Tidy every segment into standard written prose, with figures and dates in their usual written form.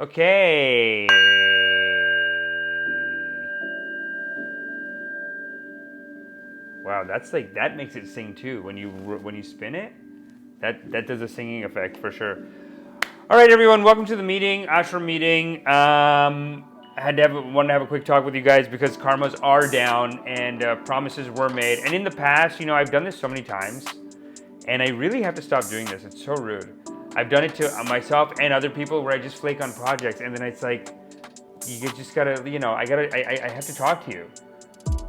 Okay. Wow, that makes it sing too. When you spin it, that does a singing effect for sure. All right, everyone, welcome to the meeting, Ashram meeting. Wanted to have a quick talk with you guys because karmas are down and promises were made. And in the past, I've done this so many times, and I really have to stop doing this. It's so rude. I've done it to myself and other people where I just flake on projects, and then it's like, you just gotta, I have to talk to you.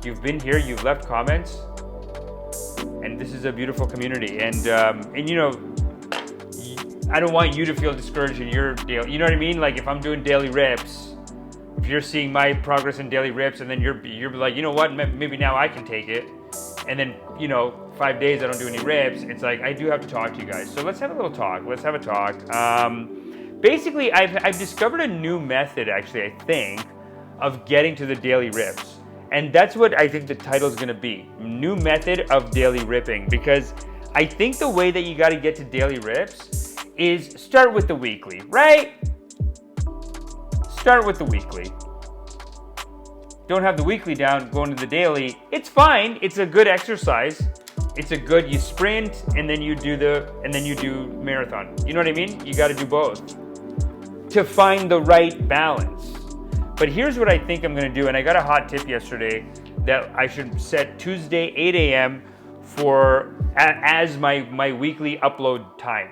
You've been here, you've left comments, and this is a beautiful community. And I don't want you to feel discouraged in your daily, you know what I mean? Like if I'm doing daily rips, if you're seeing my progress in daily rips, and then you're like, you know what, maybe now I can take it. And then, 5 days I don't do any rips. It's like, I do have to talk to you guys. So let's have a little talk. Let's have a talk. Basically, I've discovered a new method, actually, I think, of getting to the daily rips. And that's what I think the title is going to be. New method of daily ripping. Because I think the way that you got to get to daily rips is start with the weekly, right? Start with the weekly. Don't have the weekly down, go into the daily. It's fine. It's a good exercise. You sprint and then you do marathon. You know what I mean? You got to do both to find the right balance. But here's what I think I'm going to do. And I got a hot tip yesterday that I should set Tuesday 8 a.m. as my weekly upload time.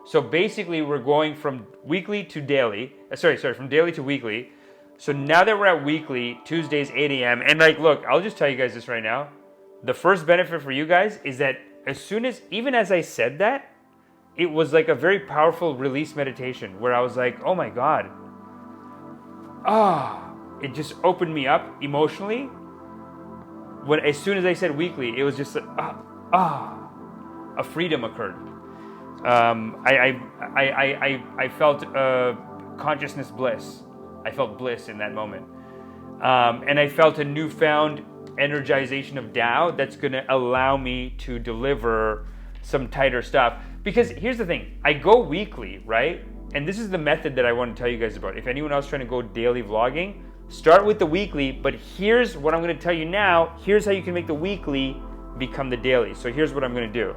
So basically we're going from weekly to daily. From daily to weekly. So now that we're at weekly, Tuesdays 8 a.m. And look, I'll just tell you guys this right now. The first benefit for you guys is that even as I said that, it was like a very powerful release meditation where I was like, oh my God. It just opened me up emotionally. As soon as I said weekly, it was just a freedom occurred. I felt consciousness bliss. I felt bliss in that moment. And I felt a newfound energization of Tao that's going to allow me to deliver some tighter stuff. Because here's the thing, I go weekly, right? And this is the method that I want to tell you guys about. If anyone else trying to go daily vlogging, start with the weekly, but here's what I'm going to tell you now. Here's how you can make the weekly become the daily. So here's what I'm going to do.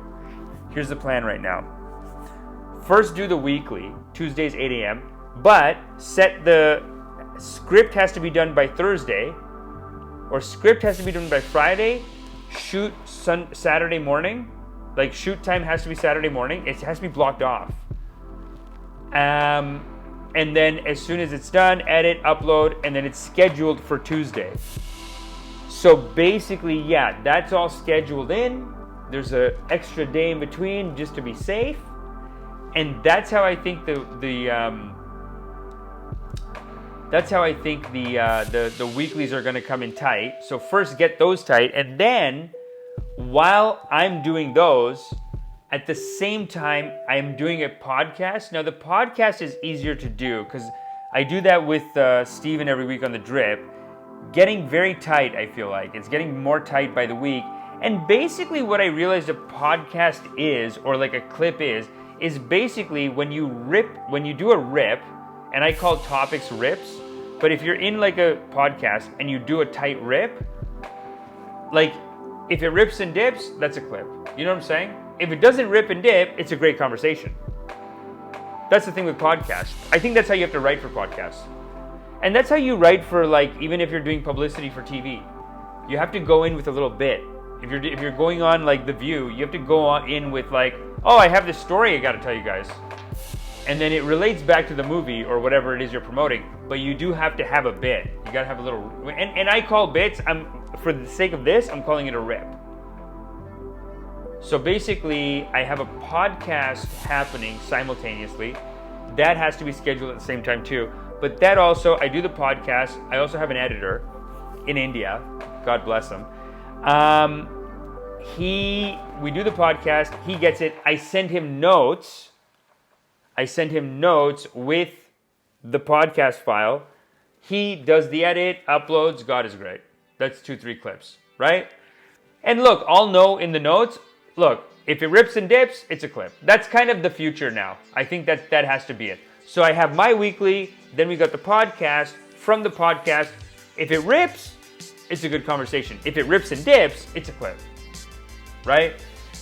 Here's the plan right now. First do the weekly, Tuesdays 8 a.m., but set the script has to be done by Thursday, or script has to be done by Friday, shoot Saturday morning, shoot time has to be Saturday morning, it has to be blocked off. And then as soon as it's done, edit, upload, and then it's scheduled for Tuesday. So basically, yeah, that's all scheduled in. There's an extra day in between just to be safe. And that's how I think the weeklies are going to come in tight. So first get those tight, and then while I'm doing those, at the same time I'm doing a podcast. Now the podcast is easier to do because I do that with Steven every week on the drip. Getting very tight, I feel like it's getting more tight by the week. And basically what I realized a podcast is, or like a clip is basically when you do a rip. And I call topics rips, but if you're in like a podcast and you do a tight rip, if it rips and dips, that's a clip. You know what I'm saying? If it doesn't rip and dip, it's a great conversation. That's the thing with podcasts. I think that's how you have to write for podcasts. And that's how you write for even if you're doing publicity for TV. You have to go in with a little bit. If you're going on The View, you have to go in with I have this story I got to tell you guys. And then it relates back to the movie or whatever it is you're promoting, but you do have to have a bit. You gotta have a little, and I call bits, for the sake of this, I'm calling it a rip. So basically, I have a podcast happening simultaneously. That has to be scheduled at the same time too. But that also, I do the podcast. I also have an editor in India. God bless him. We do the podcast. He gets it. I send him notes with the podcast file. He does the edit, uploads. God is great. That's 2-3 clips, right? And look, I'll know in the notes, look, if it rips and dips, it's a clip. That's kind of the future now. I think that has to be it. So I have my weekly, Then we got the podcast. From the podcast, if it rips, it's a good conversation. If it rips and dips, it's a clip, right?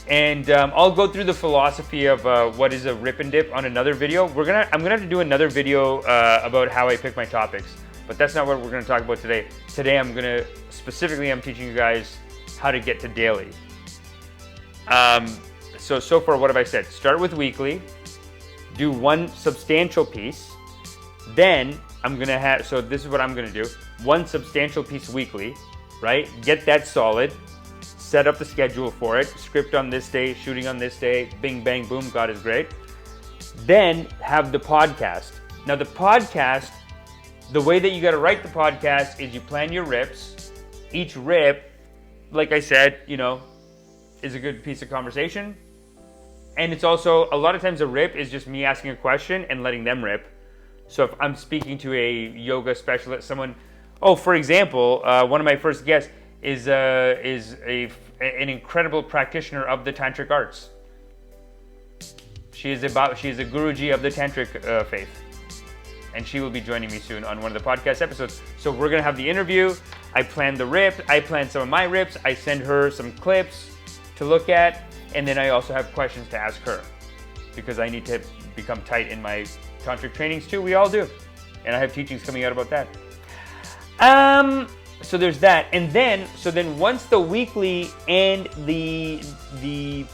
And I'll go through the philosophy of what is a rip and dip on another video. I'm gonna have to do another video about how I pick my topics, but that's not what we're gonna talk about today. Today I'm teaching you guys how to get to daily. So far, what have I said? Start with weekly, do one substantial piece, then this is what I'm gonna do. One substantial piece weekly, right? Get that solid, set up the schedule for it, script on this day, shooting on this day, bing, bang, boom, God is great. Then have the podcast. Now the podcast, the way that you gotta write the podcast is you plan your rips. Each rip, like I said, is a good piece of conversation. And it's also, a lot of times a rip is just me asking a question and letting them rip. So if I'm speaking to a yoga specialist, for example, one of my first guests is an incredible practitioner of the tantric arts. She is a Guruji of the tantric faith. And she will be joining me soon on one of the podcast episodes. So we're gonna have the interview. I plan the rip, I plan some of my rips, I send her some clips to look at, and then I also have questions to ask her because I need to become tight in my tantric trainings too. We all do. And I have teachings coming out about that. So there's that. And then once the weekly and the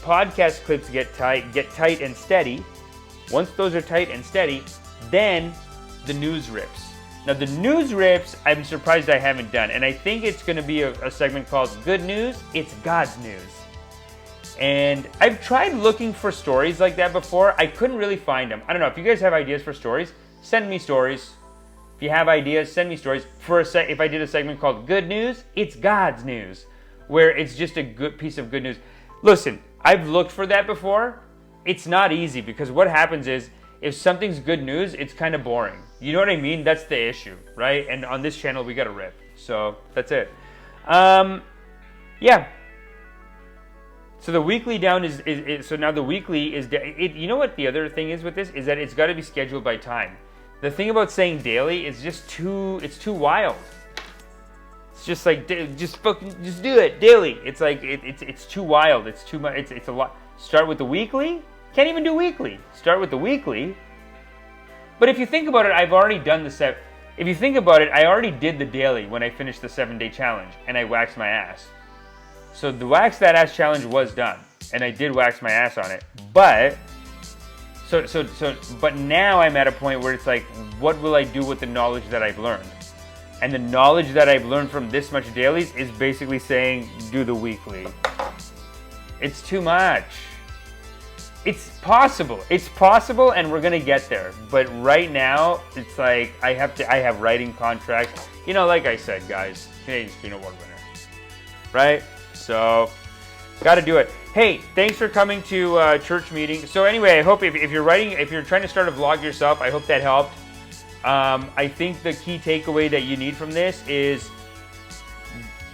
podcast clips get tight and steady, once those are tight and steady, then the news rips. Now the news rips, I'm surprised I haven't done. And I think it's going to be a segment called Good News, It's God's News. And I've tried looking for stories like that before. I couldn't really find them. I don't know, if you guys have ideas for stories, send me stories. If you have ideas, send me stories. If I did a segment called Good News, It's God's News, where it's just a good piece of good news. Listen, I've looked for that before. It's not easy because what happens is, if something's good news, it's kind of boring. You know what I mean? That's the issue, right? And on this channel, we got to rip. So that's it. Yeah. So the weekly down so now the weekly is, you know what the other thing is with this? Is that it's got to be scheduled by time. The thing about saying daily is it's too wild. It's just like, just do it, daily. It's like, it's too wild. It's too much, it's a lot. Start with the weekly. Can't even do weekly. Start with the weekly. But if you think about it, I've already done if you think about it, I already did the daily when I finished the 7-day challenge and I waxed my ass. So the Wax That Ass challenge was done, and I did wax my ass on it. But but now I'm at a point where it's like, what will I do with the knowledge that I've learned? And the knowledge that I've learned from this much dailies is basically saying, do the weekly. It's too much. It's possible, and we're gonna get there. But right now, it's like I have writing contracts. Like I said, guys, Canadian Screen Award winner, right? So, got to do it. Hey, thanks for coming to church meeting. So anyway, I hope if you're trying to start a vlog yourself, I hope that helped. I think the key takeaway that you need from this is,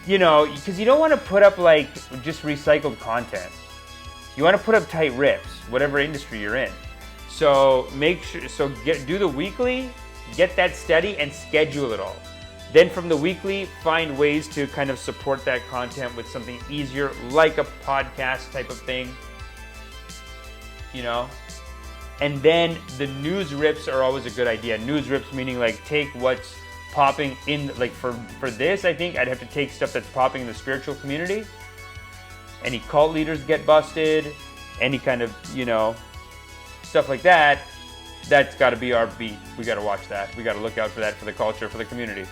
because you don't want to put up like just recycled content. You want to put up tight rips, whatever industry you're in. So do the weekly, get that steady, and schedule it all. Then from the weekly, find ways to kind of support that content with something easier, like a podcast type of thing, And then the news rips are always a good idea. News rips meaning like take what's popping in, like for this, I think I'd have to take stuff that's popping in the spiritual community. Any cult leaders get busted, any kind of, stuff like that. That's got to be our beat. We got to watch that. We got to look out for that for the culture, for the community.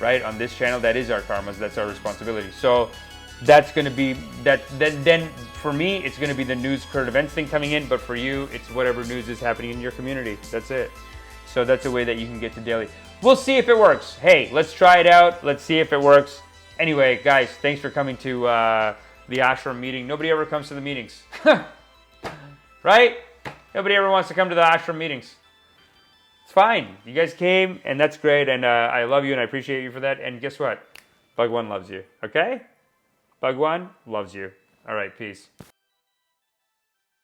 Right? On this channel, that is our karmas. That's our responsibility. So that's going to be that. Then for me, it's going to be the news, current events thing coming in. But for you, it's whatever news is happening in your community. That's it. So that's a way that you can get to daily. We'll see if it works. Hey, let's try it out. Let's see if it works. Anyway, guys, thanks for coming to the Ashram meeting. Nobody ever comes to the meetings. Right? Nobody ever wants to come to the Ashram meetings. It's fine. You guys came, and that's great, and I love you, and I appreciate you for that. And guess what? Bhagwan loves you, okay? Bhagwan loves you. All right, peace.